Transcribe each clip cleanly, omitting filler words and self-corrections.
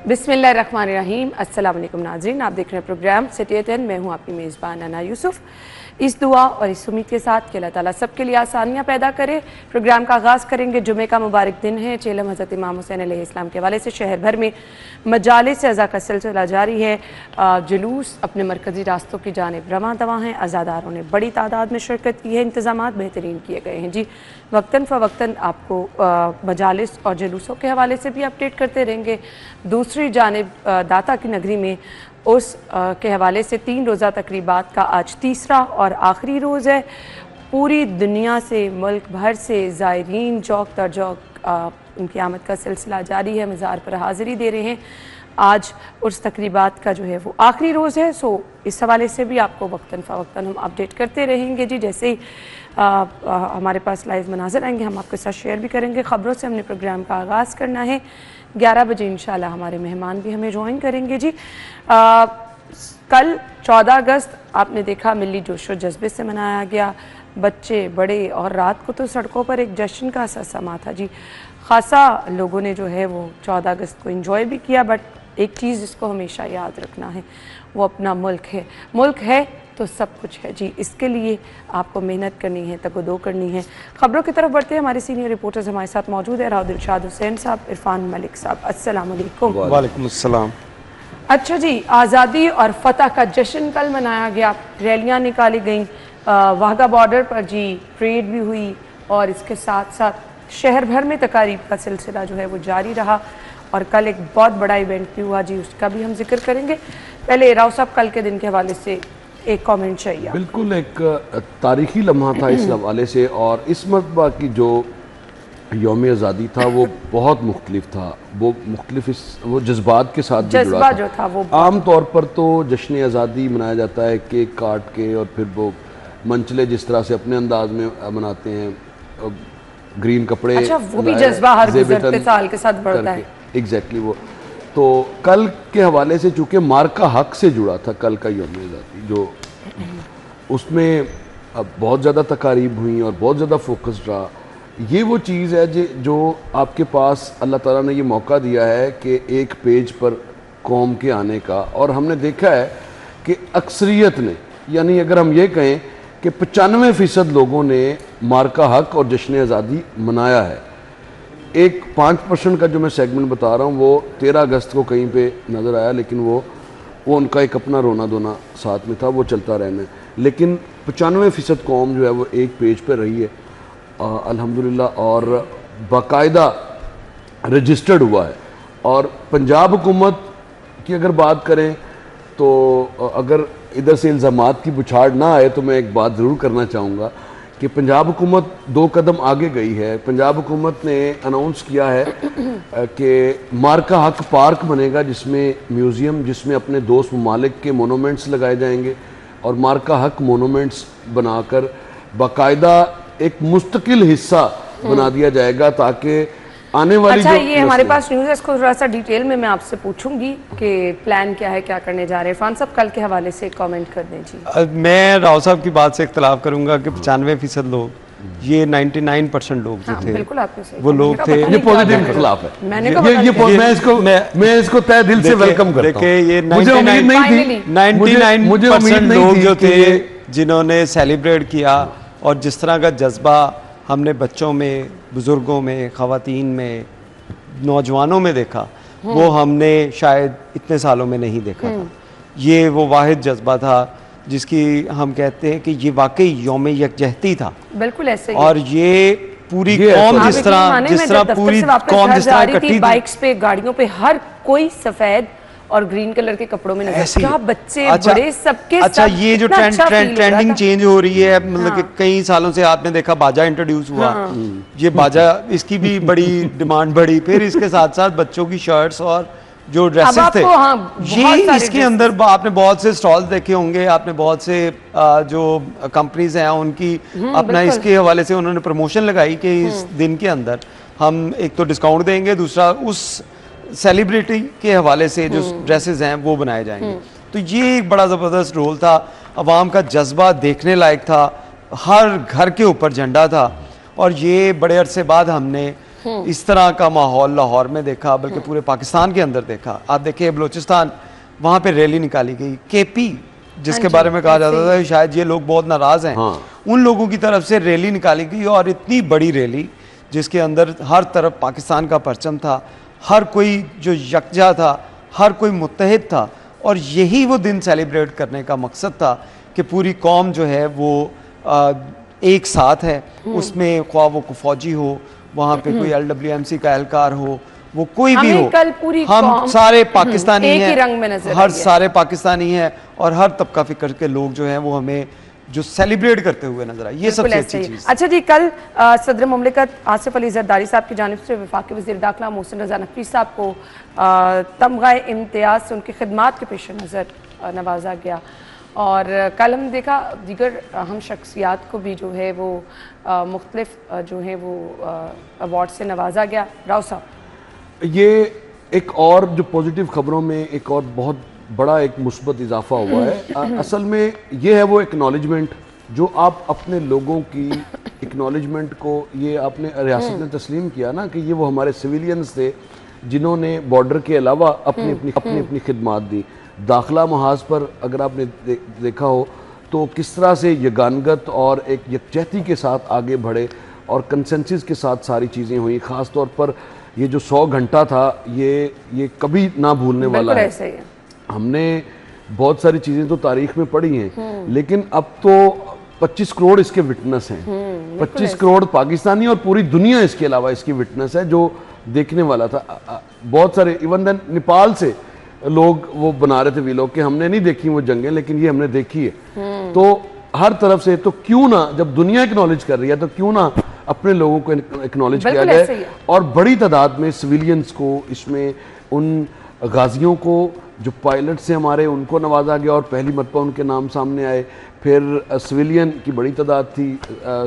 बिस्मिल्लाहिर्रहमानिर्रहीम। अस्सलाम वालेकुम नाज़रीन, आप देख रहे हैं प्रोग्राम सिटी 10। मैं हूं आपकी मेज़बान अना यूसुफ। इस दुआ और इस उम्मीद के साथ कि अल्लाह ताला सबके लिए आसानियां पैदा करे। प्रोग्राम का आगाज़ करेंगे। जुमे का मुबारक दिन है। चेलम हज़रत इमाम हुसैन अलैहिस्सलाम के हवाले से शहर भर में मजालिस अज़ा का सिलसिला जारी है। जुलूस अपने मरकज़ी रास्तों की जानिब रवां दवा हैं। अज़ादारों ने बड़ी तादाद में शिरकत की है। इंतज़ामात बेहतरीन किए गए हैं जी। वक्तन फ़वक्तन आपको मजालिस और जुलूसों के हवाले से भी अपडेट करते रहेंगे। दूसरी जानिब दाता की नगरी में उस के हवाले से 3 रोज़ा तकरीबात का आज तीसरा और आखिरी रोज़ है। पूरी दुनिया से, मुल्क भर से ज़ायरीन जौक दर जौक उनकी आमद का सिलसिला जारी है। मज़ार पर हाज़िरी दे रहे हैं। आज उस तकरीबात का जो है वो आखिरी रोज़ है। सो इस हवाले से भी आपको वक्तन फ़वक्तन हम अपडेट करते रहेंगे जी। जैसे ही हमारे पास लाइव मनाज़र आएंगे हम आपके साथ शेयर भी करेंगे। ख़बरों से हमने प्रोग्राम का आगाज़ करना है। 11 बजे इंशाल्लाह हमारे मेहमान भी हमें ज्वाइन करेंगे जी। कल 14 अगस्त आपने देखा मिली जोशो जज्बे से मनाया गया। बच्चे बड़े और रात को तो सड़कों पर एक जश्न का सा समा था जी। ख़ासा लोगों ने जो है वो 14 अगस्त को एंजॉय भी किया। बट एक चीज़ जिसको हमेशा याद रखना है वो अपना मुल्क है। मुल्क है तो सब कुछ है जी। इसके लिए आपको मेहनत करनी है, तगदो करनी है। खबरों की तरफ बढ़ते हैं। हमारे सीनियर रिपोर्टर्स हमारे साथ मौजूद है। राव दिलशाद हुसैन साहब, इरफान मलिक साहब, अस्सलाम वालेकुम। वालेकुम अस्सलाम। अच्छा जी, आज़ादी और फतह का जश्न कल मनाया गया। रैलियाँ निकाली गईं। वाघा बॉर्डर पर जी परेड भी हुई और इसके साथ साथ शहर भर में तकारीब का सिलसिला जो है वो जारी रहा। और कल एक बहुत बड़ा इवेंट भी हुआ जी, उसका भी हम जिक्र करेंगे। पहले राव साहब कल के दिन के हवाले से एक कमेंट चाहिए। बिल्कुल एक तारीखी लम्हा था इस हवाले से। और इस मरतबा की जो यौम आज़ादी था वो बहुत मुख्तलिफ था। वो मुख्तलिफ वो जज्बात के साथ जज्बा जो था वो आम तौर पर तो जश्न आज़ादी मनाया जाता है केक काट के और फिर वो मंचले जिस तरह से अपने अंदाज में मनाते हैं, ग्रीन कपड़े। अच्छा, वो भी जज्बा हर गुज़रते साल के साथ बढ़ता है। एग्जैक्टली वो तो कल के हवाले से चूँकि मार्का हक से जुड़ा था कल का यौम आज़ादी, जो उसमें बहुत ज़्यादा तकारीब हुई और बहुत ज़्यादा फोकस्ड रहा। ये वो चीज़ है जो आपके पास अल्लाह ताला ने ये मौका दिया है कि एक पेज पर कौम के आने का। और हमने देखा है कि अक्सरियत ने, यानी अगर हम ये कहें कि 95% लोगों ने मार्का हक और जश्न आज़ादी मनाया है। एक 5% का जो मैं सेगमेंट बता रहा हूँ वो 13 अगस्त को कहीं पे नज़र आया, लेकिन वो उनका एक अपना रोना धोना साथ में था, वो चलता रहना है। लेकिन 95% कौम जो है वो एक पेज पे रही है अल्हम्दुलिल्लाह, और बाकायदा रजिस्टर्ड हुआ है। और पंजाब हुकूमत की अगर बात करें तो अगर इधर से इल्ज़ामात की बुछाड़ ना आए तो मैं एक बात ज़रूर करना चाहूँगा कि पंजाब हुकूमत 2 कदम आगे गई है। पंजाब हुकूमत ने अनाउंस किया है कि मार्का हक पार्क बनेगा, जिसमें म्यूज़ियम, जिसमें अपने दोस्त ममालिक के मोनूमेंट्स लगाए जाएंगे और मार्का हक मोनूमेंट्स बनाकर बाकायदा एक मुस्तकिल हिस्सा बना दिया जाएगा ताकि आने वाली ये हमारे पास न्यूज़ है, इसको थोड़ा सा डिटेल में मैं आपसे पूछूंगी कि प्लान क्या है, क्या करने जा रहे हैं। इरफान साहब कल के हवाले से कमेंट कर दें जी। मैं राव साहब की बात से इख्तलाफ करूंगा कि 95% लोग, ये 99% लोग जो थे, बिल्कुल आपने सही वो लोग थे। ये पॉजिटिव इख्तलाफ है। मैंने मैं इसको तय दिल से वेलकम करता हूं। देखिए ये मुझे उम्मीद नहीं थी, 99% लोग जो थे जिन्होंने सेलिब्रेट किया। और जिस तरह का जज्बा हमने बच्चों में, बुज़ुर्गों में, ख़वातीन में, नौजवानों में देखा, वो हमने शायद इतने सालों में नहीं देखा था। ये वो वाहिद जज्बा था जिसकी हम कहते हैं कि ये वाकई यौम यकजहती था। बिल्कुल ऐसे ही। और ये पूरी कौम जिस तरह पूरी कौम जिस तरह इकट्ठी थी, बाइक्स पे, गाड़ियों पे, हर कोई सफ़ेद और ग्रीन कलर के कपड़ों में नजर, क्या बच्चे बड़े सबके। अच्छा, ये जो ट्रेंडिंग चेंज हो रही है, मतलब कि कई सालों से आपने देखा बाजा इंट्रोड्यूस हुआ। ये बाजा, इसकी भी बड़ी डिमांड बढ़ी। फिर इसके साथ साथ बच्चों की शर्ट्स और जो ड्रेसेस थे, ये इसके अंदर आपने बहुत से स्टॉल्स देखे होंगे। आपने बहुत से जो कंपनीज हैं उनकी अपना इसके हवाले से उन्होंने प्रमोशन लगाई कि इस दिन के अंदर हम एक तो डिस्काउंट देंगे, दूसरा उस सेलिब्रिटी के हवाले से जो ड्रेसेस हैं वो बनाए जाएंगे। तो ये एक बड़ा ज़बरदस्त रोल था। अवाम का जज्बा देखने लायक था। हर घर के ऊपर झंडा था। और ये बड़े अरसे बाद हमने इस तरह का माहौल लाहौर में देखा, बल्कि पूरे पाकिस्तान के अंदर देखा। आप देखिए बलूचिस्तान, वहाँ पे रैली निकाली गई, केपी जिसके बारे में कहा जाता था शायद ये लोग बहुत नाराज हैं, उन लोगों की तरफ से रैली निकाली गई, और इतनी बड़ी रैली जिसके अंदर हर तरफ पाकिस्तान का परचम था, हर कोई जो यकजा था, हर कोई मुत्तहिद था, और यही वो दिन सेलिब्रेट करने का मकसद था कि पूरी कौम जो है वो एक साथ है। उसमें ख्वाह वो फौजी हो, वहाँ पे कोई LWMC का एहलकार हो, वो कोई भी हो, कल पूरी हम सारे पाकिस्तानी एक ही हैं, रंग में नजर हर सारे पाकिस्तानी हैं, और हर तबका फिक्र के लोग जो हैं वो हमें जो सेलिब्रेट करते हुए नजर आए, ये सबसे अच्छी चीज़। अच्छा जी, कल सदर मुमलिकत आसिफ अली जरदारी साहब की जानिब से वफाकी वज़ीर दाखिला मोहसिन रज़ा नकवी साहब को तमग़ा इम्तियाज़ से उनकी खिदमात के पेश नज़र नवाजा गया, और कल हम देखा दीगर अहम शख्सियात को भी जो है वो मुख्तलिफ जो है वो अवार्ड से नवाजा गया। राव साहब, ये एक और जो पॉजिटिव खबरों में एक और बहुत बड़ा एक मुस्बत इजाफा हुआ है। असल में ये है वो एक्नॉलेजमेंट जो आप अपने लोगों की एक्नॉलेजमेंट को, ये आपने रियासत ने तस्लीम किया ना कि ये वो हमारे सिविलियंस थे जिन्होंने बॉर्डर के अलावा अपनी खिदमात दी। दाखिला महाज पर अगर आपने देखा हो तो किस तरह से यगानगत और एक यकजहती के साथ आगे बढ़े और कंसेंसस के साथ सारी चीज़ें हुई। ख़ास तौर पर ये जो 100 घंटा था ये कभी ना भूलने वाला है। ऐसे ही है। हमने बहुत सारी चीज़ें तो तारीख में पढ़ी हैं, लेकिन अब तो 25 करोड़ इसके विटनेस हैं। 25 करोड़ पाकिस्तानी और पूरी दुनिया इसके अलावा इसकी विटनेस है, जो देखने वाला था। बहुत सारे इवन देन नेपाल से लोग वो बना रहे थे वीलॉग कि हमने नहीं देखी वो जंगें, लेकिन ये हमने देखी है। तो हर तरफ से, तो क्यों ना, जब दुनिया एक्नॉलेज कर रही है तो क्यों ना अपने लोगों को एक्नॉलेज किया जाए, और बड़ी तादाद में सिविलियंस को, इसमें उन गाजियों को जो पायलट्स हैं हमारे, उनको नवाजा गया और पहली मरतबा उनके नाम सामने आए। फिर सिविलियन की बड़ी तादाद थी।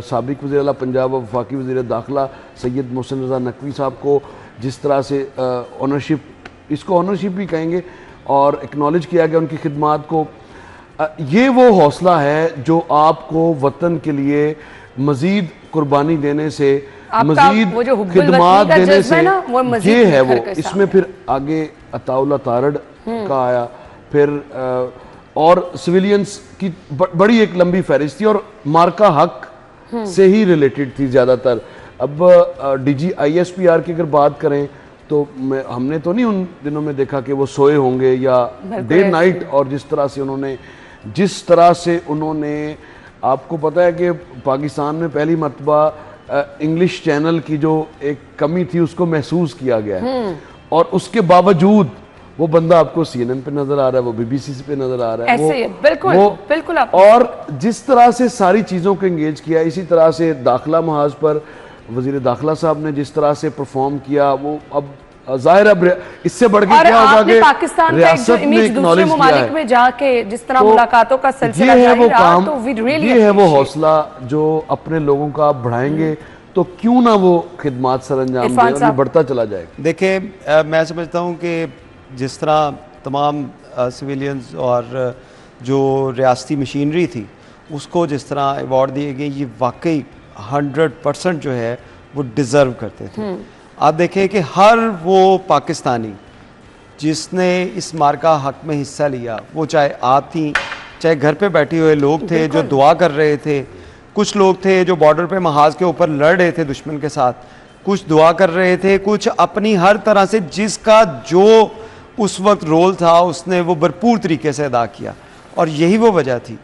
साबिक वज़ीर आला पंजाब और वफाकी वज़ीर दाखिला सैयद मोहसिन रज़ा नकवी साहब को जिस तरह से ऑनरशिप, इसको ऑनरशिप भी कहेंगे, और एक्नॉलेज किया गया उनकी खिदमात को। ये वो हौसला है जो आपको वतन के लिए मज़ीद कुर्बानी देने से, मज़ीद खिदमात देने से, ये है वो। इसमें फिर आगे अताउल्लाह तारड़ का आया, फिर और सिविलियंस की बड़ी एक लंबी फहरिस्त थी, और मार्का हक से ही रिलेटेड थी ज़्यादातर। अब DG ISPR की अगर बात करें तो हमने तो नहीं उन दिनों में देखा कि वो सोए होंगे या डे नाइट, और जिस तरह से उन्होंने आपको पता है कि पाकिस्तान में पहली मरतबा इंग्लिश चैनल की जो एक कमी थी उसको महसूस किया गया है, और उसके बावजूद वो बंदा आपको CNN पे नजर आ रहा है, वो BBC पे नजर आ रहा है। ऐसे बिल्कुल बिल्कुल और जिस तरह से सारी चीज़ों को एंगेज किया, इसी तरह से दाखिला महाज पर वज़ीर दाखिला साहब ने जिस तरह से परफॉर्म किया, वो अब जाहिर है इससे बढ़ के क्या होगा कि पाकिस्तान का जो इमेज दूसरे ममालिक में जाके जिस तरह मुलाकातों का सिलसिला जारी रहा, तो ये है वो हौसला जो अपने लोगों का आप बढ़ाएंगे तो क्यों ना वो खिदमात सरअंजाम दें और ये बढ़ता चला जाएगा। देखिए, मैं समझता हूँ कि जिस तरह तमाम सिविलियंस और जो रियासती मशीनरी थी उसको जिस तरह अवार्ड दिए गए, ये वाकई 100% जो है वो डिज़र्व करते थे। आप देखें कि हर वो पाकिस्तानी जिसने इस मार्का हक में हिस्सा लिया, वो चाहे आप थी, चाहे घर पे बैठे हुए लोग थे जो दुआ कर रहे थे, कुछ लोग थे जो बॉर्डर पे महाज के ऊपर लड़ रहे थे दुश्मन के साथ, कुछ दुआ कर रहे थे, कुछ अपनी हर तरह से जिसका जो उस वक्त रोल था उसने वो भरपूर तरीके से अदा किया। और यही वो वजह थी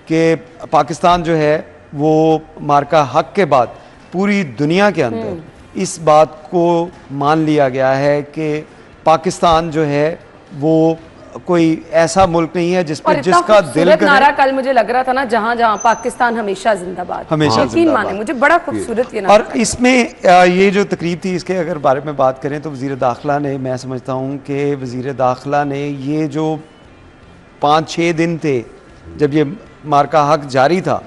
कि पाकिस्तान जो है वो मार्का हक के बाद पूरी दुनिया के अंदर इस बात को मान लिया गया है कि पाकिस्तान जो है वो कोई ऐसा मुल्क नहीं है जिस पर जिसका दिल करे। नारा कल मुझे लग रहा था ना, जहां जहां पाकिस्तान हमेशा जिंदाबाद, हमेशा जिंदाबाद। मुझे बड़ा खूबसूरत ये नारा। और इसमें ये जो तकरीब थी इसके अगर बारे में बात करें तो वज़ीर दाखिला ने, मैं समझता हूँ कि वज़ीर दाखिला ने ये जो 5-6 दिन थे जब ये मार्का हक जारी था,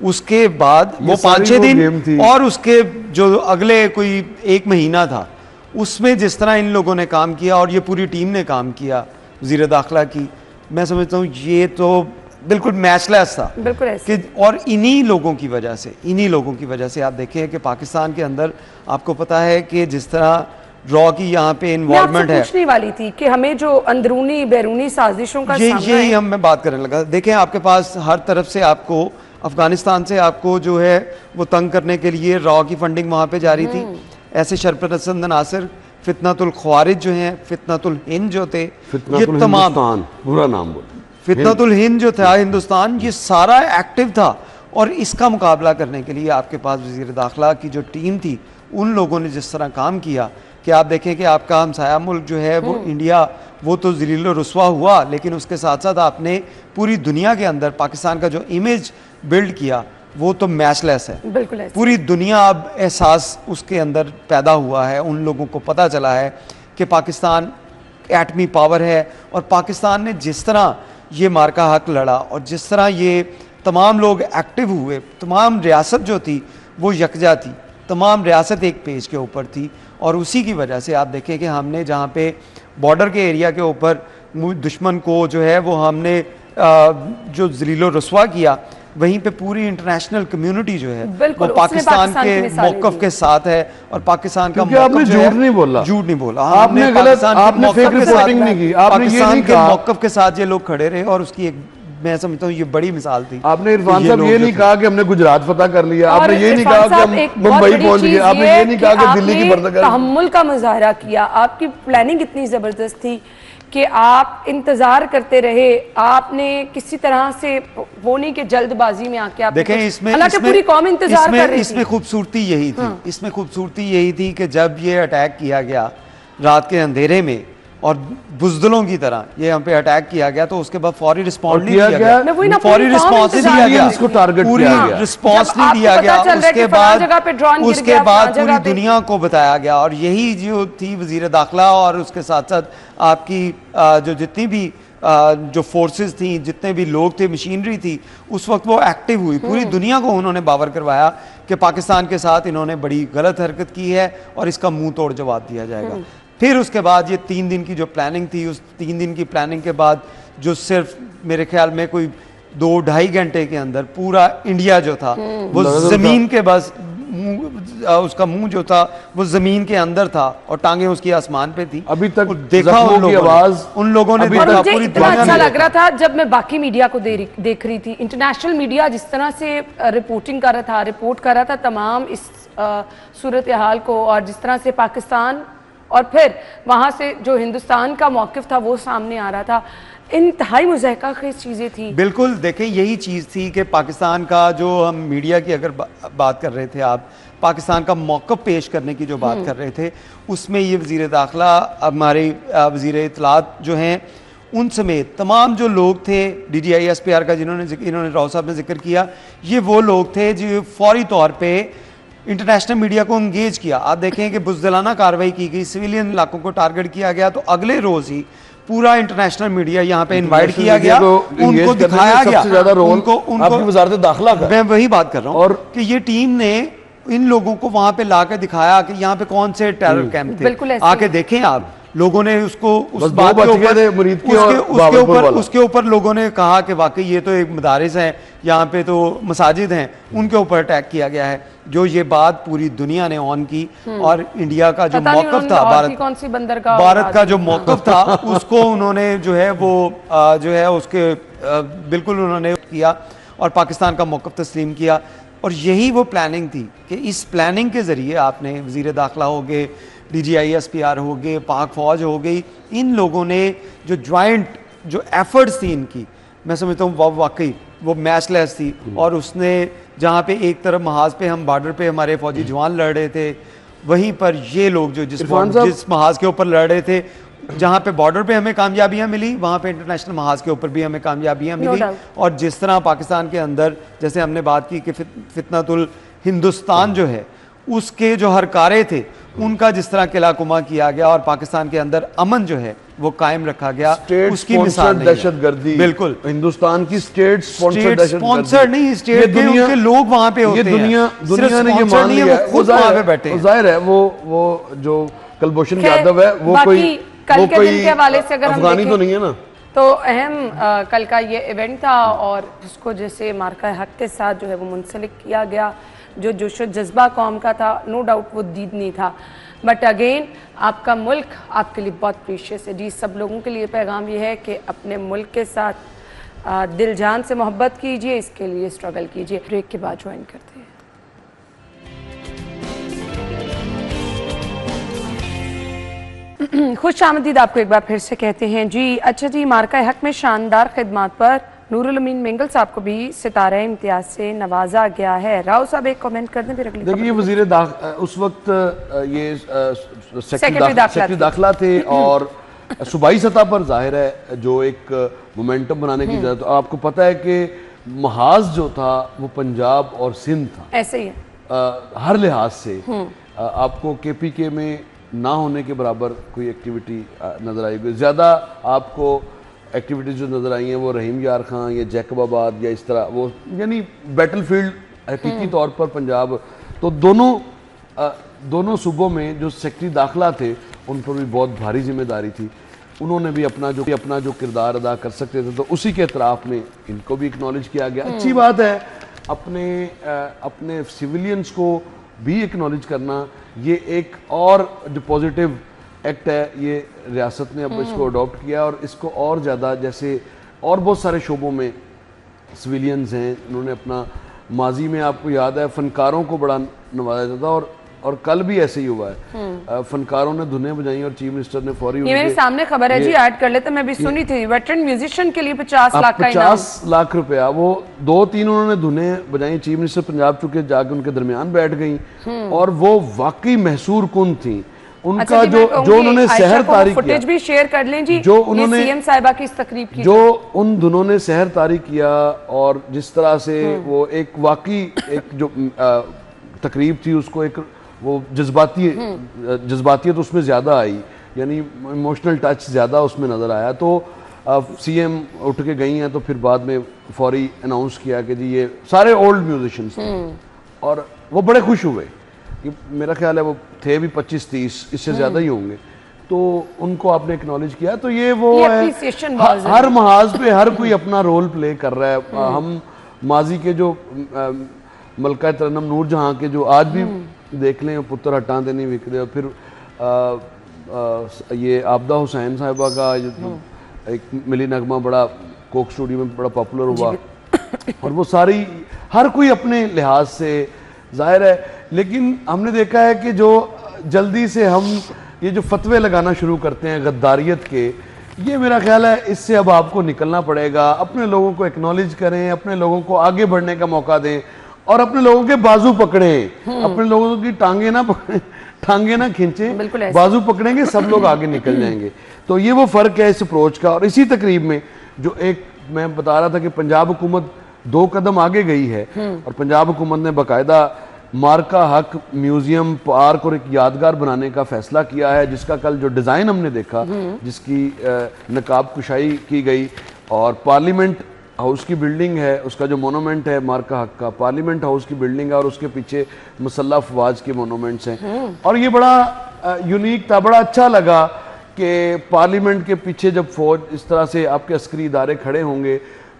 उसके बाद वो 5-6 दिन और उसके जो अगले कोई 1 महीना था, उसमें जिस तरह इन लोगों ने काम किया और ये पूरी टीम ने काम किया वज़ीर दाखिला की, मैं समझता हूँ ये तो बिल्कुल मैचलेस था, बिल्कुल ऐसे। कि और इन्हीं लोगों की वजह से आप देखें कि पाकिस्तान के अंदर आपको पता है कि जिस तरह रॉ की यहाँ पे इन्वॉल्वमेंट है। पूछने वाली थी कि हमें जो अंदरूनी बैरूनी साजिशों का यही हम मैं बात करने लगा। देखें आपके पास हर तरफ से आपको अफगानिस्तान से आपको जो है वो तंग करने के लिए रॉ की फंडिंग वहाँ पे जारी थी। ऐसे शरपसंद नासिर, फितनतुल ख्वारिज जो हैं, फितनतुल हिंद जो थे, ये तमाम पूरा नाम बोल, फितनतुल हिंद जो था हिंदुस्तान, ये सारा एक्टिव था। और इसका मुकाबला करने के लिए आपके पास वज़ीर दाखिला की जो टीम थी, उन लोगों ने जिस तरह काम किया कि आप देखें कि आपका हमसाया मुल्क जो है वो इंडिया, वो तो ज़लील रुस्वा हुआ, लेकिन उसके साथ साथ आपने पूरी दुनिया के अंदर पाकिस्तान का जो इमेज बिल्ड किया वो तो मैचलेस है। बिल्कुल ऐसे। पूरी दुनिया अब एहसास उसके अंदर पैदा हुआ है, उन लोगों को पता चला है कि पाकिस्तान एटमी पावर है। और पाकिस्तान ने जिस तरह ये मार्का हक लड़ा और जिस तरह ये तमाम लोग एक्टिव हुए, तमाम रियासत जो थी वो यकजा थी, तमाम रियासत एक पेज के ऊपर थी। और उसी की वजह से आप देखें कि हमने जहाँ पे बॉर्डर के एरिया के ऊपर दुश्मन को जो है वो हमने जो ज़लीलो रसवा किया, वहीं पे पूरी इंटरनेशनल कम्युनिटी जो है वो पाकिस्तान के मौक़िफ़ के साथ है। और पाकिस्तान का आपने झूठ नहीं बोला, आपने गलत, आपने फेक रिपोर्टिंग नहीं की, आपने ये नहीं कहा, मौक़िफ़ के साथ ये लोग खड़े रहे। और उसकी एक मैं समझता हूँ ये बड़ी मिसाल थी। आपने इरफान साहब ये नहीं कहा कि हमने गुजरात फतह कर लिया, आपने ये नहीं कहा कि हम मुंबई पहुंच गए, आपने ये नहीं कहा कि दिल्ली की फतह कर, तहम्मुल का मुजाहरा किया। आपकी प्लानिंग इतनी जबरदस्त थी कि आप इंतजार करते रहे, आपने किसी तरह से वो नहीं कि जल्दबाजी में आके आप देखें इसमें पूरी कौम इंतजार कर रही थी। इसमें खूबसूरती यही थी, इसमें खूबसूरती यही थी कि जब ये अटैक किया गया रात के अंधेरे में और बुज़दिलों की तरह ये हम पे अटैक किया गया, तो उसके बाद फौरी रिस्पॉन्स नहीं दिया गया, फौरी रिस्पॉन्स नहीं दिया गया, इसको टारगेट पूरी रिस्पॉन्स नहीं दिया गया। उसके बाद पूरी दुनिया को बताया गया। और यही जो थी वज़ीर दाखिला और उसके साथ साथ आपकी जो जितनी भी जो फोर्सेस थी, जितने भी लोग थे, मशीनरी थी, उस वक्त वो एक्टिव हुई। पूरी दुनिया को उन्होंने बावर करवाया कि पाकिस्तान के साथ इन्होंने बड़ी गलत हरकत की है और इसका मुंह तोड़ जवाब दिया जाएगा। फिर उसके बाद ये 3 दिन की जो प्लानिंग थी, उस 3 दिन की प्लानिंग के बाद जो सिर्फ मेरे ख्याल में कोई 2-2.5 घंटे के अंदर पूरा इंडिया जो था वो जमीन के बस उसका मुंह जो था वो जमीन के अंदर था और टांगे उसकी आसमान पे थी। अभी तक देखा उन लोगों ने देखा, पूरी इतना अच्छा लग रहा था जब मैं बाकी मीडिया को देख रही थी। इंटरनेशनल मीडिया जिस तरह से रिपोर्टिंग कर रहा था, रिपोर्ट कर रहा था तमाम इस सूरत हाल को, और जिस तरह से पाकिस्तान और फिर वहाँ से जो हिंदुस्तान का मौक़िफ़ था वो सामने आ रहा था, इंतहाई मुज़हका ख़ेज़ चीज़ें थी। बिल्कुल, देखें यही चीज़ थी कि पाकिस्तान का जो हम मीडिया की अगर बात कर रहे थे, आप पाकिस्तान का मौक़िफ़ पेश करने की जो बात कर रहे थे, उसमें ये वज़ीर दाखिला, हमारे वज़ीर इत्तलात जो हैं, उन समेत तमाम जो लोग थे, DGI SPR का इन्होंने राव साहब ने जिक्र किया, ये वो लोग थे जो फौरी तौर पर इंटरनेशनल मीडिया को इंगेज किया। आप देखें कि बुज़दिलाना कार्रवाई की गई, सिविलियन इलाकों को टारगेट किया गया, तो अगले रोज़ ही पूरा इंटरनेशनल मीडिया यहाँ पे इनवाइट किया गया, उनको दिखाया गया, सबसे ज्यादा रोल आपकी वज़ारत दाखिला का। मैं वही बात कर रहा हूँ, और कि ये टीम ने इन लोगों को वहां पे लाकर दिखाया कि यहाँ पे कौन से टेरर कैंप थे, आके देखें आप। लोगों ने उसको उस बात उसके ऊपर लोगों ने कहा कि वाकई ये तो एक मदारिस है, यहाँ पे तो मसाजिद हैं, उनके ऊपर अटैक किया गया है। जो ये बात पूरी दुनिया ने ऑन की, और इंडिया का जो मौक़िफ़ था, भारत का जो मौक़िफ़ था उसको उन्होंने जो है वो जो है उसके बिल्कुल उन्होंने किया और पाकिस्तान का मौक़िफ़ तस्लीम किया। और यही वो प्लानिंग थी कि इस प्लानिंग के ज़रिए आपने वज़ीर दाखिला हो गए, DGI SPR हो गए, पाक फ़ौज हो गई, इन लोगों ने जो जॉइंट जो एफर्ट्स थी इनकी, मैं समझता हूँ वाकई वो मैचलेस थी। और उसने जहाँ पे एक तरफ महाज पे हम बॉर्डर पे हमारे फौजी जवान लड़ रहे थे, वहीं पर ये लोग जो जिस महाज के ऊपर लड़ रहे थे, जहाँ पे बॉर्डर पे हमें कामयाबियाँ मिली, वहाँ पे इंटरनेशनल महाज के ऊपर भी हमें कामयाबियाँ मिली। और जिस तरह पाकिस्तान के अंदर, जैसे हमने बात की कि फितनतुल हिंदुस्तान जो है उसके जो हरकारे थे, उनका जिस तरह किला कुमा किया गया और पाकिस्तान के अंदर अमन जो है वो कायम रखा गया, उसकी मिसाल दहशतगर्दी। बिल्कुल, हिंदुस्तान की स्टेट स्पॉन्सर्ड नहीं, स्टेट के उनके लोग वहां पे होते हैं। दुनिया ने ये मान लिया है, खुद वहां पे बैठे हैं। जाहिर है वो जो कुलभूषण यादव है वो कोई के हवाले से अगर अफगानी तो नहीं है ना। तो अहम कल का ये इवेंट था और उसको जैसे मार्का हक के साथ जो है वो मुंसलिक किया गया, जो जोश जज्बा कौम का था, नो डाउट वो दीद नहीं था, बट अगेन आपका मुल्क आपके लिए बहुत प्रीशियस है जी। सब लोगों के लिए पैगाम ये है कि अपने मुल्क के साथ दिल जान से मोहब्बत कीजिए, इसके लिए स्ट्रगल कीजिए। ब्रेक के बाद ज्वाइन करते हैं। खुश आमदीद आपको एक बार फिर से कहते हैं जी। अच्छा जी, मार्का हक में शानदार खिदमात पर नूरुल अमीन मेंगल साहब को भी सितारा इम्तियाज से नवाजा गया है। राव साहब एक कमेंट कर दें फिर अगली। देखिए वजीर उस वक्त ये सेक्रेटरी दाखिला थे और सूबाई सतह पर जाहिर है जो एक मोमेंटम बनाने की जरूरत। आपको पता है कि महाज जो था वो पंजाब और सिंध था, ऐसे ही है हर लिहाज से। आपको केपीके में ना होने के बराबर कोई एक्टिविटी नजर आएगी। ज़्यादा आपको एक्टिविटीज़ जो नज़र आई हैं वो रहीम यार खां या जैकबाबाद या इस तरह, वो यानी बैटलफील्ड हकीकी तौर पर पंजाब। तो दोनों सूबों में जो सेक्रेटरी दाखिला थे उन पर भी बहुत भारी जिम्मेदारी थी। उन्होंने भी अपना जो किरदार अदा कर सकते थे, तो उसी के एतराफ़ में इनको भी एक्नॉलेज किया गया। अच्छी बात है, अपने सिविलियंस को भी एक्नॉलेज करना, ये एक और जो पॉजिटिव एक्ट है, ये रियासत ने अब इसको अडॉप्ट किया और इसको और ज़्यादा, जैसे और बहुत सारे शोबों में सिविलियंस हैं उन्होंने अपना, माजी में आपको याद है फनकारों को बड़ा नवाजा जाता था और कल भी ऐसे ही हुआ है। फनकारों ने धुनें बजाई और चीफ मिनिस्टर ने फौरी, ये मेरे सामने खबर है जी, ऐड कर लेते, मैं भी सुनी थी। वेटरन म्यूजिशियन के लिए 50 लाख का इनाम, 50 लाख रुपया। वो 2-3 उन्होंने धुनें बजाई, चीफ मिनिस्टर पंजाब चुके जाके उनके दरमियान बैठ गई और वो वाकई महसूर कुन थी। उनका जो उन्होंने सहर तारी किया, फुटेज भी शेयर कर लें जी, जो उन्होंने सीएम साहिबा की इस तकरीब की, जो उन धुनों ने सहर तारी किया और जिस तरह से वो एक वाकई एक जो तकरीब थी उसको एक वो जज्बातियत उसमें ज़्यादा आई, यानी इमोशनल टच ज़्यादा उसमें नज़र आया। तो सीएम उठ के गई हैं तो फिर बाद में फौरी अनाउंस किया कि जी ये सारे ओल्ड म्यूजिशियंस थे और वो बड़े खुश हुए कि मेरा ख्याल है वो थे भी 25-30, इससे ज़्यादा ही होंगे। तो उनको आपने एक्नॉलेज किया, तो ये वो है, हर महाज पे हर कोई अपना रोल प्ले कर रहा है। हम माजी के जो मलका तरन्नुम नूर जहाँ के जो आज भी देख लें, पुत्र हटाते नहीं विकते, और फिर ये आबदा हुसैन साहिबा का एक मिली नगमा बड़ा कोक स्टूडियो में बड़ा पॉपुलर हुआ और वो सारी हर कोई अपने लिहाज से जाहिर है। लेकिन हमने देखा है कि जो जल्दी से हम ये जो फतवे लगाना शुरू करते हैं गद्दारियत के, ये मेरा ख्याल है इससे अब आपको निकलना पड़ेगा। अपने लोगों को एक्नॉलेज करें, अपने लोगों को आगे बढ़ने का मौका दें और अपने लोगों के बाजू पकड़ें, अपने लोगों की टांगे ना पकड़ें, टांगे ना खींचें, बाजू पकड़ेंगे सब लोग आगे निकल जाएंगे। तो ये वो फ़र्क है इस अप्रोच का। और इसी तकरीब में जो एक मैं बता रहा था कि पंजाब हुकूमत 2 कदम आगे गई है और पंजाब हुकूमत ने बाकायदा मार्का हक म्यूजियम पार्क और एक यादगार बनाने का फैसला किया है, जिसका कल जो डिज़ाइन हमने देखा, जिसकी नकाब कुशाई की गई और पार्लियामेंट हाउस की बिल्डिंग है, उसका जो मोनूमेंट है मार्का हक का, पार्लियामेंट हाउस की बिल्डिंग है और उसके पीछे मुसल्ला अफवाज के मोनूमेंट्स हैं। और ये बड़ा यूनिक था, बड़ा अच्छा लगा कि पार्लियामेंट के पीछे जब फौज इस तरह से आपके अस्करी इदारे खड़े होंगे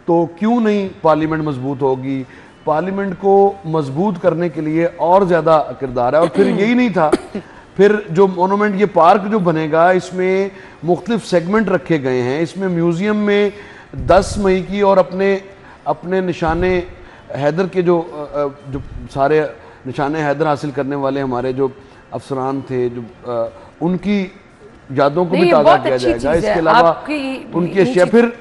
तो क्यों नहीं पार्लियामेंट मजबूत होगी। पार्लियामेंट को मजबूत करने के लिए और ज़्यादा किरदार है। और फिर यही नहीं था, फिर जो मोनूमेंट ये पार्क जो बनेगा इसमें मुख्तलिफ सेगमेंट रखे गए हैं। इसमें म्यूज़ियम में 10 मई की और अपने निशाने हैदर के जो सारे निशाने हैदर हासिल करने वाले हमारे जो अफसरान थे, जो उनकी यादों को भी ताज़ा किया जाएगा। इसके अलावा उनकी अशिया, फिर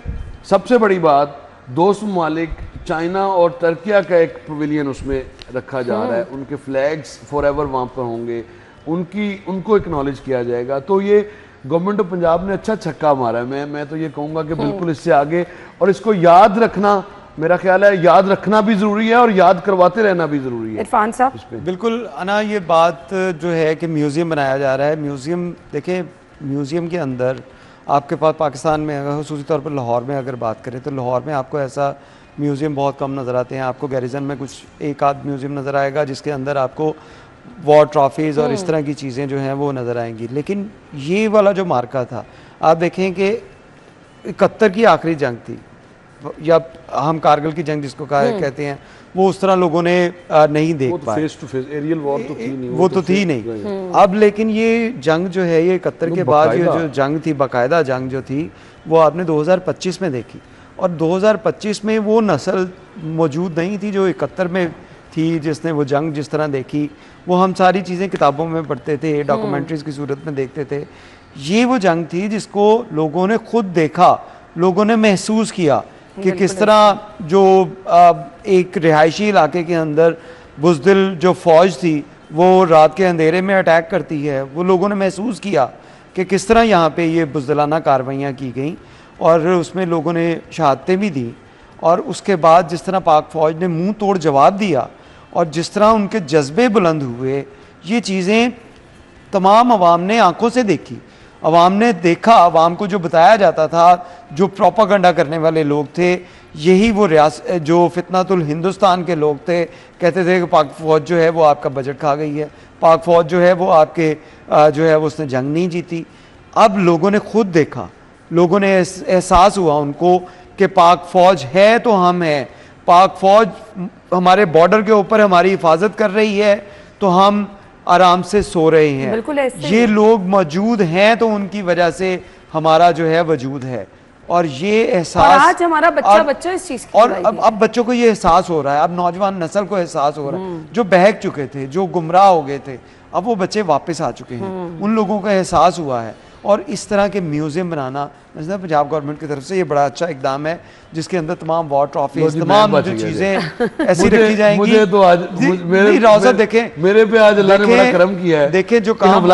सबसे बड़ी बात 2 ममालिक चाइना और तुर्किया का एक पवेलियन उसमें रखा जा रहा है, उनके फ्लैग्स फॉरएवर वहाँ पर होंगे, उनको एक्नॉलेज किया जाएगा। तो ये गवर्नमेंट ऑफ पंजाब ने अच्छा छक्का मारा है। मैं तो ये कहूँगा कि बिल्कुल इससे आगे, और इसको याद रखना, मेरा ख्याल है याद रखना भी ज़रूरी है और याद करवाते रहना भी ज़रूरी है। इरफान साहब बिल्कुल अना, ये बात जो है कि म्यूज़ियम बनाया जा रहा है, म्यूज़ियम देखें, म्यूज़ियम के अंदर आपके पास पाकिस्तान में अगर ख़ुसूसी तौर पर लाहौर में अगर बात करें तो लाहौर में आपको ऐसा म्यूज़ियम बहुत कम नज़र आते हैं। आपको गैरिजन में कुछ एक आध म्यूज़ियम नज़र आएगा जिसके अंदर आपको वॉर ट्रॉफीज़ और इस तरह की चीज़ें जो हैं वो नज़र आएंगी। लेकिन ये वाला जो मार्का था, आप देखें कि 71 की आखिरी जंग थी, या हम कारगिल की जंग जिसको कहते हैं, वो उस तरह लोगों ने नहीं देख पाए। Face to face aerial war तो थी नहीं, वो तो थी नहीं। अब लेकिन ये जंग जो है, ये 71 के बाद ये जो जंग थी, बाकायदा जंग जो थी, वो आपने 2025 में देखी। और 2025 में वो नस्ल मौजूद नहीं थी जो 71 में थी, जिसने वो जंग जिस तरह देखी। वो हम सारी चीज़ें किताबों में पढ़ते थे, डॉक्यूमेंट्रीज की सूरत में देखते थे। ये वो जंग थी जिसको लोगों ने खुद देखा, लोगों ने महसूस किया कि किस तरह जो एक रिहायशी इलाके के अंदर बुज़दिल जो फ़ौज थी वो रात के अंधेरे में अटैक करती है। वो लोगों ने महसूस किया कि किस तरह यहाँ पे ये बुज़दिलाना कार्रवाइयाँ की गई, और उसमें लोगों ने शहादतें भी दी। और उसके बाद जिस तरह पाक फ़ौज ने मुंह तोड़ जवाब दिया, और जिस तरह उनके जज्बे बुलंद हुए, ये चीज़ें तमाम अवाम ने आंखों से देखी। अवाम ने देखा, अवाम को जो बताया जाता था, जो प्रोपागंडा करने वाले लोग थे, यही वो जो फितनातुल हिंदुस्तान के लोग थे, कहते थे कि पाक फ़ौज जो है वो आपका बजट खा गई है, पाक फ़ौज जो है वो आपके जो है वो उसने जंग नहीं जीती। अब लोगों ने खुद देखा, लोगों ने एहसास हुआ उनको कि पाक फ़ौज है तो हम हैं, पाक फ़ौज हमारे बॉर्डर के ऊपर हमारी हिफाजत कर रही है तो हम आराम से सो रहे हैं। बिल्कुल ऐसे ये लोग मौजूद हैं तो उनकी वजह से हमारा जो है वजूद है। और ये एहसास, और आज हमारा बच्चा इस चीज की और अब बच्चों को ये एहसास हो रहा है, अब नौजवान नस्ल को एहसास हो रहा है, जो बहक चुके थे, जो गुमराह हो गए थे, अब वो बच्चे वापस आ चुके हैं, उन लोगों को एहसास हुआ है। और इस तरह के म्यूजियम बनाना पंजाब गवर्नमेंट की तरफ से ये बड़ा अच्छा इकदाम है, जिसके अंदर तमाम वॉर ट्रॉफीज, तमाम जो चीजें ऐसी रखी जाएंगी। मुझे तो आज रोज़ा देखें, मेरे पे आज अल्लाह ने बड़ा करम किया है। देखें जो काम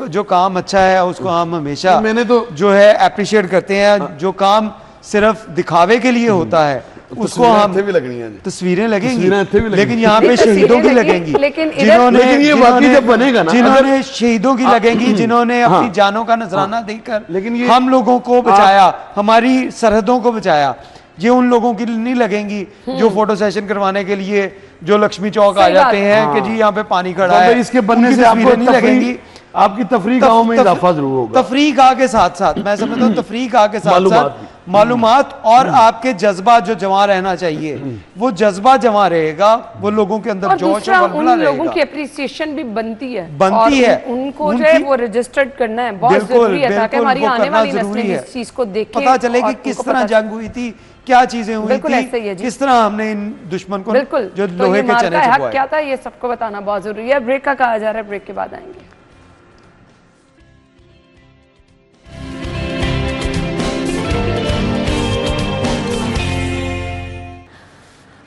जो काम अच्छा है उसको हम हमेशा मैंने तो जो है अप्रिशिएट करते हैं। जो काम सिर्फ दिखावे के लिए होता है उसको हम भी लगनी है, तस्वीरें लगेंगी, भी लेकिन यहाँ पे शहीदों की लगेंगी, लेकिन ये वाकई जब बनेगा ना, जिन्होंने शहीदों की लगेंगी, जिन्होंने अपनी जानों का नजराना देकर लेकिन ये हम लोगों को बचाया, हमारी सरहदों को बचाया, ये उन लोगों की नहीं लगेंगी जो फोटो सेशन करवाने के लिए जो लक्ष्मी चौक आ जाते हैं कि जी यहाँ पे पानी खड़ा है। इसके बनने से आपको नहीं लगेंगी, आपकी तफरीक गाँव में इजाफा जरूर होगा। तफरीक के साथ साथ मैं समझता हूँ तफरीक के साथ साथ मालूमात और आपके जज़्बा जो जमा रहना चाहिए, वो जज्बा जमा रहेगा, वो लोगों के अंदर जोश और उन लोगों की अप्रिसिएशन भी बनती है, उनको जो है वो रजिस्टर्ड करना है, बहुत जरूरी है ताकि हमारी आने वाली नस्लें इस चीज को देखें, पता चले कि किस तरह जंग हुई थी, क्या चीजें हुई थी, किस तरह हमने इन दुश्मन को जो लोहे के चने चबवाए, क्या था, ये सबको बताना बहुत जरूरी है। ब्रेक का कहा जा रहा है, ब्रेक के बाद आएंगे।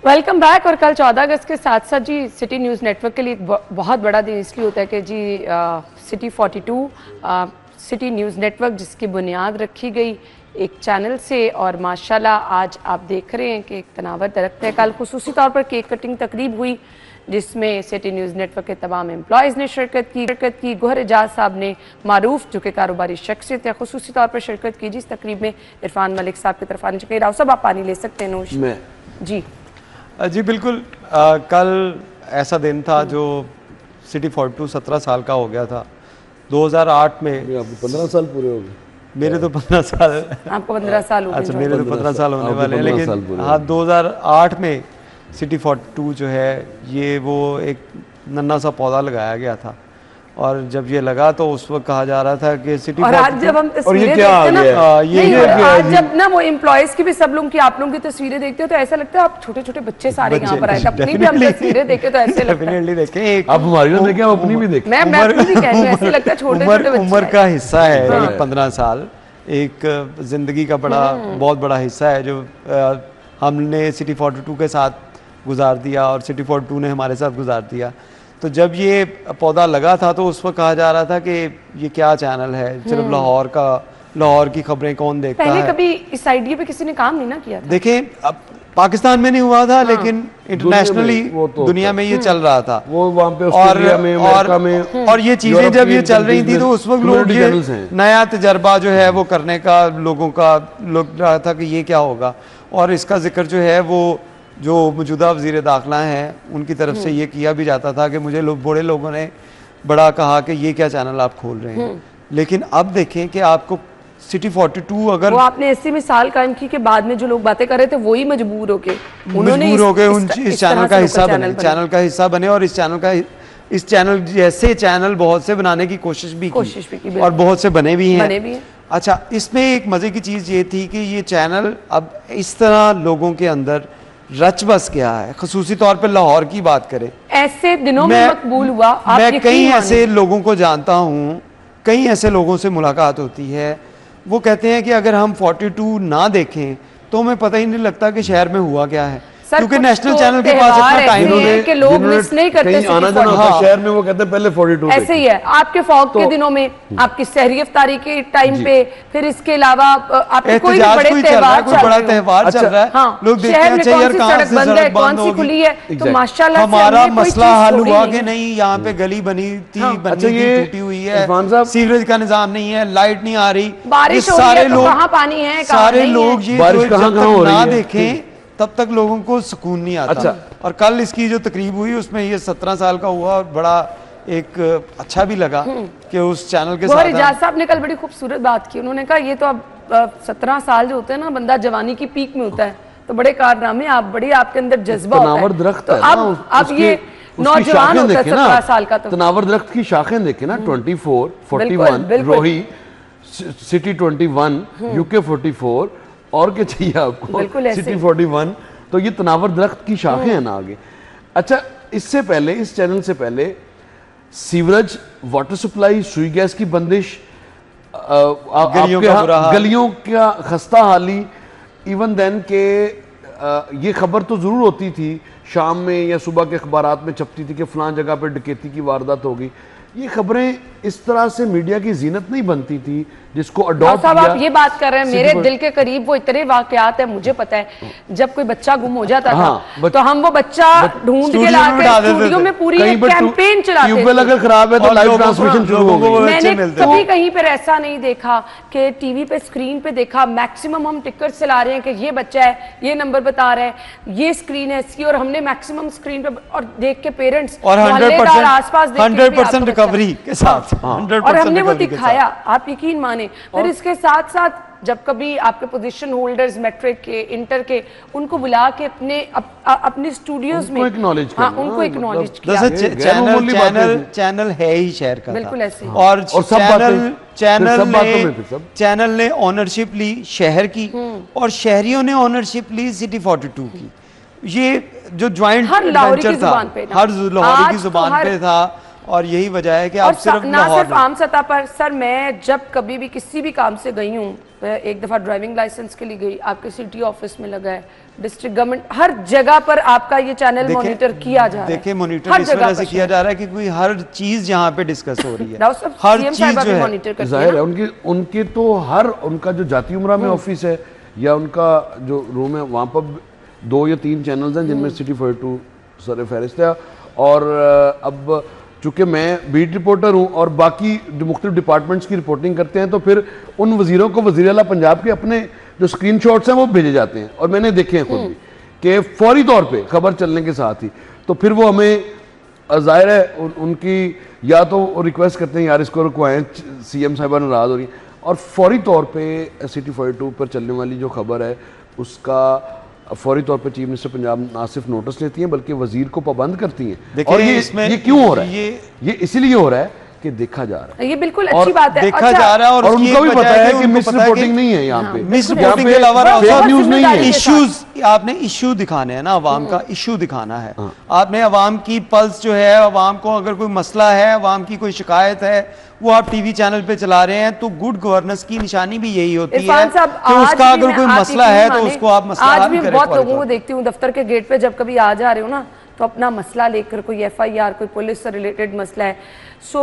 Welcome back. और कल 14 अगस्त के साथ साथ जी सिटी न्यूज़ नेटवर्क के लिए एक बहुत बड़ा दिन इसलिए होता है कि जी सिटी 42 सिटी न्यूज़ नेटवर्क जिसकी बुनियाद रखी गई एक चैनल से, और माशाल्लाह आज आप देख रहे हैं कि एक तनावर दरख्त है। कल खुसूसी तौर पर केक कटिंग तकरीब हुई जिसमें सिटी न्यूज़ नेटवर्क के तमाम एम्प्लॉयज़ ने शिरकत की। गोहर एजाज साहब ने, मारूफ जो कि कारोबारी शख्सियत है, खुसूसी तौर पर शिरकत की। जिस तकरीब में इरफान मलिक साहब की तरफ आने चाहिए। राव साहब आप पानी ले सकते हैं नोश जी बिल्कुल। कल ऐसा दिन था जो सिटी 42 17 साल का हो गया था। 2008 में 15 साल पूरे हो गए। मेरे तो 15 साल, आपको 15 साल हो गए। अच्छा, मेरे तो 15 साल होने वाले हैं, लेकिन हाँ 2008 में सिटी 42 जो है ये वो एक नन्हा सा पौधा लगाया गया था, और जब ये लगा तो उस वक्त कहा जा रहा था कि सिटी, और आज जब हम तस्वीरें देखते हैं ना, आज जब ना वो एम्प्लॉयज की भी सब लोग की आप लोगों की तस्वीरें देखते हो तो ऐसा लगता है आप छोटे छोटे बच्चे सारे यहाँ पर आए। अपनी भी हम तस्वीरें देखे तो ऐसे लगता है देखें, आप हमारी ना देखें, आप अपनी भी देखें। मैं अपनी भी कह रही हूं, ऐसे लगता है छोटे छोटे बच्चे। उम्र का हिस्सा है एक 15 साल, एक जिंदगी का बहुत बड़ा हिस्सा है जो हमने सिटी 42 के साथ गुजार दिया और सिटी 42 ने हमारे साथ गुजार दिया। तो जब ये पौधा लगा था तो उस वक्त कहा जा रहा था कि ये क्या चैनल है, सिर्फ लाहौर की खबरें कौन देखता है। पहले कभी इस आइडिया पे किसी ने काम नहीं ना किया था। देखें, अब पाकिस्तान में नहीं हुआ था, लेकिन इंटरनेशनली दुनिया में ये चल रहा था, वो वहाँ पे ऑस्ट्रेलिया में, अमेरिका में, और ये चीजें जब ये चल रही थी तो उस वक्त लोग ये नया तजर्बा जो है वो करने का लोगों का रहा था कि ये क्या होगा। और इसका जिक्र जो है वो जो मौजूदा वज़ीर दाखिला हैं उनकी तरफ से ये किया भी जाता था कि मुझे बड़े लोगों ने बड़ा कहा कि ये क्या चैनल आप खोल रहे हैं। लेकिन अब देखें कि आपको सिटी 42 अगर वो आपने ऐसी मिसाल कायम की के बाद में जो लोग बातें कर रहे थे वही मजबूर होके उन्होंने इस चैनल का हिस्सा बने, चैनल का हिस्सा बने और इस चैनल जैसे चैनल बहुत से बनाने की कोशिश भी की और बहुत से बने भी हैं। अच्छा, इसमें एक मजे की चीज ये थी कि ये चैनल अब इस तरह लोगों के अंदर रच बस गया है, खसूसी तौर पे लाहौर की बात करें, ऐसे दिनों में मकबूल हुआ। मैं कई ऐसे लोगों को जानता हूँ, कई ऐसे लोगों से मुलाकात होती है, वो कहते हैं कि अगर हम 42 ना देखें तो हमें पता ही नहीं लगता कि शहर में हुआ क्या है, क्योंकि नेशनल चैनल के पास इतना टाइम है कि लोग मिस नहीं करते आना जाना होता है शहर में, वो कहते हैं पहले 42 ऐसे ही है। आपके फॉग के दिनों में आपकी सहरी इफ्तारी के टाइम पे, फिर इसके अलावा आपके कोई बड़े त्योहार चल रहा है, लोग देखते हैं अच्छा यार कहाँ से सड़क बंद होगी है, तो माशाल्लाह हमारा मसला हल हुआ कि नहीं, यहाँ पे गली बनी थी, बनने की टूटी हुई है, सीवरेज का निजाम नहीं है, लाइट नहीं आ रही, बारिश सारे लोग कहाँ पानी है, सारे लोग ये ना देखें तब तक लोगों को सुकून नहीं आता। अच्छा। और कल इसकी जो तकरीब हुई उसमें ये 17 साल का हुआ और बड़ा एक अच्छा भी लगा कि उस चैनल के साथ इजाज साहब ने कल बड़ी खूबसूरत बात की। उन्होंने कहा ये तो अब 17 साल जो होते हैं ना, बंदा जवानी की पीक में होता है, तो बड़े कारनामे आप बड़ी आपके अंदर जज्बा होता है, दरख्त है अब ये नौजवान होता है 17 साल का। तो तनावर दरख्त की शाखें देखे ना, 24, 41, रोही, सिटी 21, यूके 44, और क्या चाहिए आपको, सिटी 41, तो ये तनावर दरख्त की शाखें हैं ना आगे। अच्छा, इससे पहले, इस चैनल से पहले सीवरेज, वाटर सप्लाई, सुई गैस की बंदिश, गलियों का खस्ता हाली, इवन देन के ये खबर तो जरूर होती थी शाम में या सुबह के अखबारात में छपती थी कि फलां जगह पर डकैती की वारदात होगी। ये खबरें इस तरह से मीडिया की जीनत नहीं बनती थी जिसको अडॉप्ट किया। आप ये बात कर रहे हैं, मेरे दिल के करीब वो इतने वाकयात है, मुझे पता है जब कोई बच्चा गुम हो जाता था तो हम वो बच्चा ढूंढ के लाके स्टूडियो में पूरी एक कैंपेन चलाते थे। अगर खराब है तो लाइव ट्रांसमिशन शुरू हो गई। मैंने कभी कहीं पर ऐसा नहीं देखा कि टीवी पे स्क्रीन पे देखा मैक्सिमम हम टिकट चला रहे हैं कि ये बच्चा है, ये नंबर बता रहे हैं, ये स्क्रीन है इसकी, और हमने मैक्सिमम स्क्रीन पे और देख के पेरेंट्स और 100% रिकवरी के साथ और हमने वो दिखाया, आप यकीन माने। फिर इसके साथ साथ जब कभी आपके पोजीशन होल्डर्स मैट्रिक के, इंटर के, उनको बुला के अपने स्टूडियोज में उनको एक्नॉलेज किया। चैनल है ही शहर का, बिल्कुल ऐसे। और चैनल ने ऑनरशिप ली शहर की और शहरियों ने ऑनरशिप ली सिटी 42 की। ये जो ज्वाइंट वेंचर था हर लाहौरी की जुबान पे था और यही वजह है कि आप सिर्फ ना सिर्फ आम सतह पर। सर मैं जब कभी भी किसी भी काम से गई हूँ, एक दफा ड्राइविंग लाइसेंस के लिए गई, आपके सिटी ऑफिस में लगा है, डिस्ट्रिक्ट गवर्नमेंट, हर जगह पर आपका ये चैनल मॉनिटर किया जा रहा है। देखिए मॉनिटर इस वजह से किया जा रहा है कि कोई हर चीज यहाँ पे डिस्कस हो रही है, हर चीज जो है जाहिर है उनके तो हर उनका जो जाती उमरा में ऑफिस है या उनका जो रूम है वहाँ पर 2 या 3 चैनल्स हैं जिनमें सिटी 42 सर फहरिस्त है। और अब चूँकि मैं बीट रिपोर्टर हूँ और बाकी जो मुख्तलिफ डिपार्टमेंट्स की रिपोर्टिंग करते हैं तो फिर उन वज़ीरों को वज़ीर आला पंजाब के अपने जो स्क्रीनशॉट्स हैं वो भेजे जाते हैं और मैंने देखे हैं खुद भी कि फौरी तौर पे खबर चलने के साथ ही तो फिर वो हमें ज़ाहिर है उनकी या तो रिक्वेस्ट करते हैं यार इसको रुकवाएं, CM साहिबा नाराज़ हो रही हैं, और फौरी तौर पे सिटी 42 पर चलने वाली जो खबर है उसका फौरी तौर पर चीफ मिनिस्टर पंजाब ना सिर्फ नोटिस लेती हैं बल्कि वजीर को पाबंद करती हैं। और ये क्यों हो रहा है? ये इसीलिए हो रहा है कि देखा जा रहा है, ये बिल्कुल अच्छी बात है, देखा जा रहा है और उनको भी पता है कि मिस रिपोर्टिंग नहीं है यहाँ पे, मिस रिपोर्टिंग के अलावा न्यूज नहीं है। इश्यूज आपने इश्यू दिखाने हैं ना, अवाम का इश्यू दिखाना है, आपने अवाम की पल्स जो है, अवाम को अगर कोई मसला है, अवाम की कोई शिकायत है, वो आप टीवी चैनल पे चला रहे हैं, तो गुड गवर्नेंस की निशानी भी यही होती है कि उसका अगर कोई मसला है तो उसको आप मसला हल करें। आज भी बहुत लोगों को देखती हूँ दफ्तर के गेट पे जब कभी आ जा रहे हो ना तो अपना मसला लेकर, कोई FIR, कोई पुलिस से रिलेटेड मसला है, सो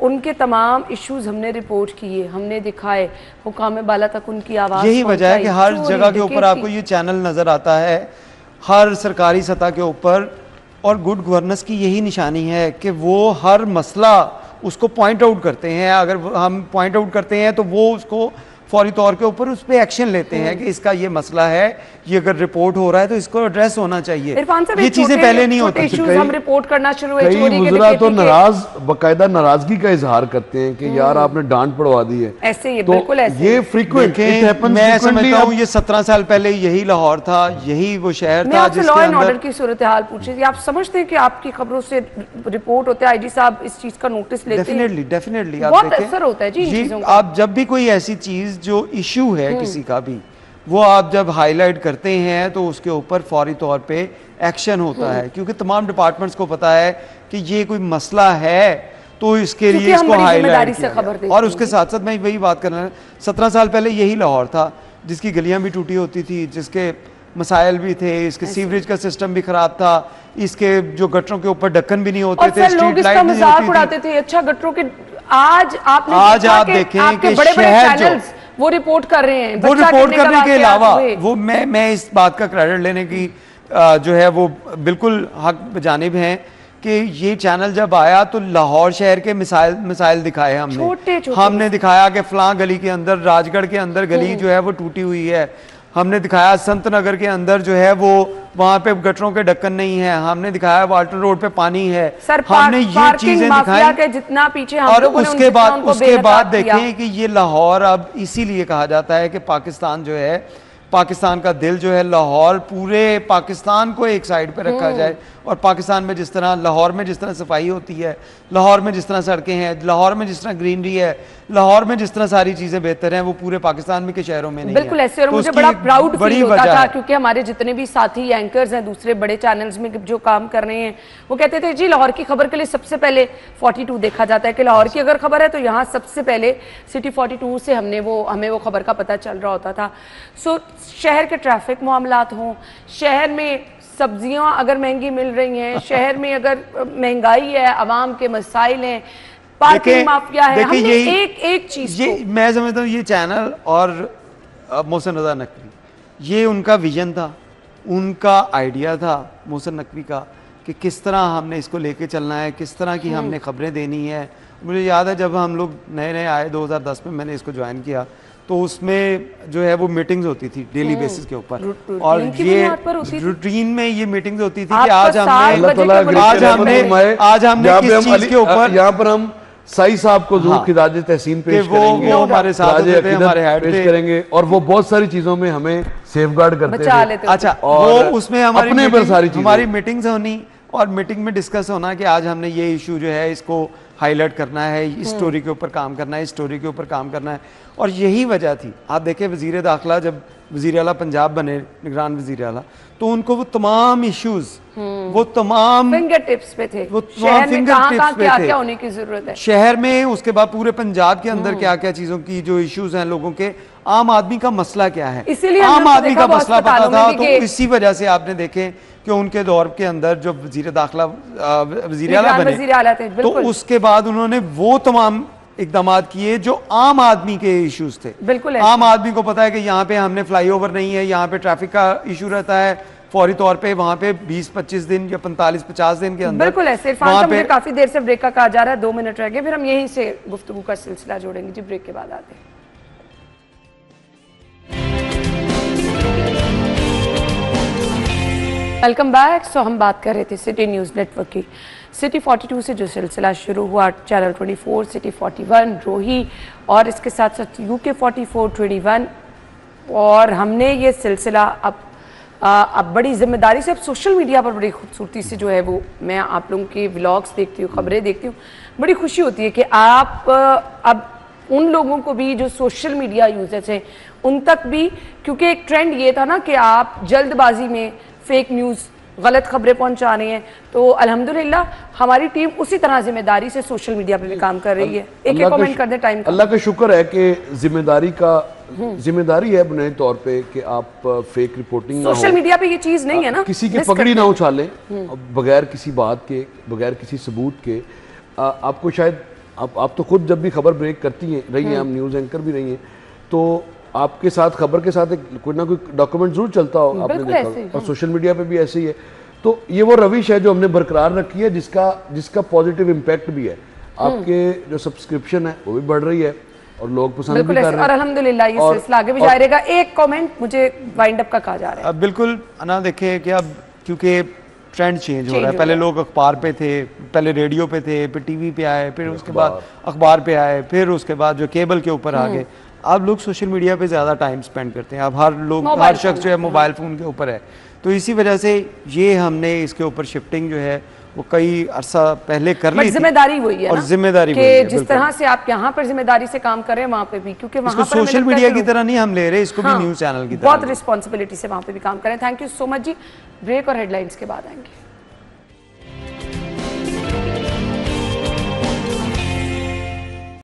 उनके तमाम इश्यूज हमने रिपोर्ट किए, हमने दिखाए, हुकाम बाला तक उनकी आवाज़। यही वजह है कि हर जगह के ऊपर आपको ये चैनल नज़र आता है, हर सरकारी सतह के ऊपर, और गुड गवर्नेंस की यही निशानी है कि वो हर मसला उसको पॉइंट आउट करते हैं। अगर हम पॉइंट आउट करते हैं तो वो उसको फौरी तौर के ऊपर उस पर एक्शन लेते हैं कि इसका ये मसला है, ये अगर रिपोर्ट हो रहा है तो इसको एड्रेस होना चाहिए। ये चीजें पहले नहीं होती। हम रिपोर्ट करना शुरू हुए, कई वज़रा तो नाराज, बकायदा नाराजगी का इजहार करते हैं कि यार आपने डांट पड़वा दी है। ऐसे ही तो बिल्कुल ऐसे ये फ्रीक्वेंट, मैं समझता हूँ ये 17 साल पहले यही लाहौर था, यही वो शहर था जिसके लॉ एंड ऑर्डर की सूरत हाल पूछी थी। आप समझते हैं कि आपकी खबरों से रिपोर्ट होता है, आईजी साहब इस चीज का नोटिस लेते हैं? डेफिनेटली बहुत असर होता है जी इन चीजों का। आप जब भी कोई ऐसी चीज जो इशू है किसी का भी, वो आप जब हाईलाइट करते हैं तो उसके ऊपर फौरी तौर पे एक्शन होता है, क्योंकि तमाम डिपार्टमेंट्स को पता है कि ये कोई मसला है तो इसके लिए इसको हाईलाइट किया। और उसके साथ साथ मैं वही बात करना, 17 साल पहले यही लाहौर था जिसकी गलियां भी टूटी होती थी, जिसके मसाइल भी थे, इसके सीवरेज का सिस्टम भी खराब था, इसके जो गटरों के ऊपर ढक्कन भी नहीं होते थे, स्ट्रीट लाइट नहीं होती थी। अच्छा गटरों के आज आपने आज आप देखें कि बड़े-बड़े चैनल्स वो रिपोर्ट कर रहे हैं। वो रिपोर्ट करने के अलावा वो मैं इस बात का क्रेडिट लेने की जो है वो बिल्कुल हक जानिब हैं कि ये चैनल जब आया तो लाहौर शहर के मिसाइल दिखाए हमने दिखाया कि फलां गली के अंदर, राजगढ़ के अंदर गली जो है वो टूटी हुई है, हमने दिखाया संत नगर के अंदर जो है वो वहां पे गटरों के ढक्कन नहीं है, हमने दिखाया वाल्टन रोड पे पानी है, हमने ये चीजें दिखाई। जितना पीछे हम और उसके बाद देखें कि ये लाहौर अब इसीलिए कहा जाता है कि पाकिस्तान जो है, पाकिस्तान का दिल जो है, लाहौर पूरे पाकिस्तान को एक साइड पे रखा जाए। और पाकिस्तान में जिस तरह, लाहौर में जिस तरह सफाई होती है, लाहौर में जिस तरह सड़कें हैं, लाहौर में जिस तरह ग्रीनरी है, लाहौर में जिस तरह सारी चीजें बेहतर हैं, वो पूरे पाकिस्तान में के शहरों में नहीं है। बिल्कुल ऐसे। और मुझे बड़ा प्राउड फील होता था क्योंकि हमारे जितने भी साथी एंकर्स हैं दूसरे बड़े चैनल्स में जो काम कर रहे हैं, वो कहते थे जी लाहौर की खबर के लिए सबसे पहले 42 देखा जाता है कि लाहौर की अगर खबर है तो यहाँ सबसे पहले सिटी 42 से हमें वो खबर का पता चल रहा होता था। सो शहर के ट्रैफिक मामलात हों, शहर में सब्जियां अगर महंगी मिल रही हैं, शहर में अगर महंगाई है, आवाम के मसाइल हैं, पार्किंग माफिया है, हमने एक चीज ये मैं समझता हूँ ये चैनल और मोहसिन रजा नकवी, ये उनका विजन था, उनका आइडिया था मोहसिन नकवी का कि किस तरह हमने इसको लेके चलना है, किस तरह की हमने खबरें देनी है। मुझे याद है जब हम लोग नए नए आए 2010 में, मैंने इसको ज्वाइन किया तो उसमें जो है वो मीटिंग्स होती थी डेली बेसिस के ऊपर, और ये रूटीन में ये मीटिंग्स होती थी कि आज हमने किस चीज के ऊपर, यहाँ पर हम साई साहब को जरूर खिताज तहसीन पेश करेंगे, वो हमारे साथ थे, हमारे हेड पेश करेंगे, और वो बहुत सारी चीजों में हमें सेफगार्ड करते थे। अच्छा, वो उसमें हमारी मीटिंग्स होनी और मीटिंग में डिस्कस होना कि आज हमने ये इशू जो है इसको हाईलाइट करना है, इस स्टोरी के ऊपर काम करना है, इस स्टोरी के ऊपर काम करना है। और यही वजह थी, आप देखें वजीर दाखिला जब वजीर आला पंजाब बने, निगरान वजीर आला, तो उनको वो तमाम इश्यूज, वो तमाम फिंगर टिप्स पे थे, वो तमाम फिंगर टिप्स पे थे, क्या होने की जरूरत है शहर में, उसके बाद पूरे पंजाब के अंदर क्या क्या चीजों की जो इश्यूज हैं लोगों के, आम आदमी का मसला क्या है, आम आदमी का मसला पता था। तो इसी वजह से आपने देखे कि उनके दौर के अंदर जो वजीर दाखिला वजीर आला बने, तो उसके बाद उन्होंने वो तमाम इकदाम किए जो आम आदमी के इश्यूज थे। बिल्कुल आम आदमी को पता है कि यहाँ पे हमने फ्लाईओवर नहीं है, यहाँ पे ट्रैफिक का इशू रहता है, फौरी तौर पे वहाँ पे 20-25 दिन या 45-50 दिन के अंदर। बिल्कुल ऐसे। इरफान साहब, मुझे काफी देर से ब्रेक का कहा जा रहा है, 2 मिनट रह गए, फिर हम यहीं से गुफ्तगू का सिलसिला जोड़ेंगे जी, ब्रेक के बाद आते हैं। Welcome back. सो हम बात कर रहे थे सिटी न्यूज़ नेटवर्क की सिटी 42 से जो सिलसिला शुरू हुआ, चैनल 24, सिटी 41, रोही और इसके साथ साथ यूके 44, 21, और हमने ये सिलसिला अब बड़ी जिम्मेदारी से अब सोशल मीडिया पर बड़ी खूबसूरती से जो है वो, मैं आप लोगों के व्लॉग्स देखती हूँ, खबरें देखती हूँ, बड़ी खुशी होती है कि आप अब उन लोगों को भी जो सोशल मीडिया यूजर्स हैं उन तक भी, क्योंकि एक ट्रेंड ये था ना कि आप जल्दबाजी में फेक न्यूज़, गलत खबरें पहुंचा रहे हैं, तो अल्हम्दुलिल्लाह हमारी टीम उसी तरह जिम्मेदारी से सोशल मीडिया पे भी काम कर रही है। एक कमेंट कर दे टाइम का। अल्लाह का शुक्र है कि जिम्मेदारी है बुनियादी तौर पे कि आप फेक रिपोर्टिंग, सोशल मीडिया पे ये चीज़ नहीं है ना, किसी की पगड़ी ना उछालें बगैर किसी बात के, बगैर किसी सबूत के। आपको शायद आप तो खुद जब भी खबर ब्रेक करती हैं रही हैं, हम न्यूज़ एंकर भी रही हैं, तो आपके साथ खबर के साथ एक कोई ना कोई डॉक्यूमेंट जरूर चलता हो, आपने देखा, और सोशल मीडिया पे भी ऐसे ही है। तो ये वो रविश है जो हमने बरकरार रखी है, जिसका पॉजिटिव इम्पैक्ट भी है। आपके जो सब्सक्रिप्शन है वो भी बढ़ रही है, और लोग पसंद भी बिल्कुल कर ऐसे, रहे और हैं। अल्हम्दुलिल्लाह ये और- सिलसिला आगे भी जारी रहेगा। एक कमेंट मुझे वाइंड अप का कहा जा रहा है। अब बिल्कुल ना देखे कि अब क्योंकि ट्रेंड चेंज हो रहा है, हो पहले रहा है। लोग अखबार पे थे, पहले रेडियो पे थे, फिर टीवी पे आए, फिर उसके बाद अखबार पे आए, फिर उसके बाद जो केबल के ऊपर आ गए। अब लोग सोशल मीडिया पे ज़्यादा टाइम स्पेंड करते हैं। अब हर मोबाइल शख्स फोन जो है मोबाइल फ़ोन के ऊपर है। तो इसी वजह से ये हमने इसके ऊपर शिफ्टिंग जो है वो कई अरसा पहले कर बट ली थी। जिम्मेदारी वही है और ना, जिम्मेदारी कि वही है, जिस बिल्कुल। तरह से आप यहाँ पर जिम्मेदारी से काम कर रहे हैं वहाँ पे भी, क्योंकि वहाँ इसको पर हमें सोशल लगता है मीडिया कि की लोग- तरह नहीं हम ले रहे, इसको हाँ, भी न्यूज़ चैनल की तरह बहुत ले। रिस्पॉन्सिबिलिटी से वहाँ पे भी काम करें। थैंक यू सो मच जी। ब्रेक और हेडलाइंस के बाद आएंगे।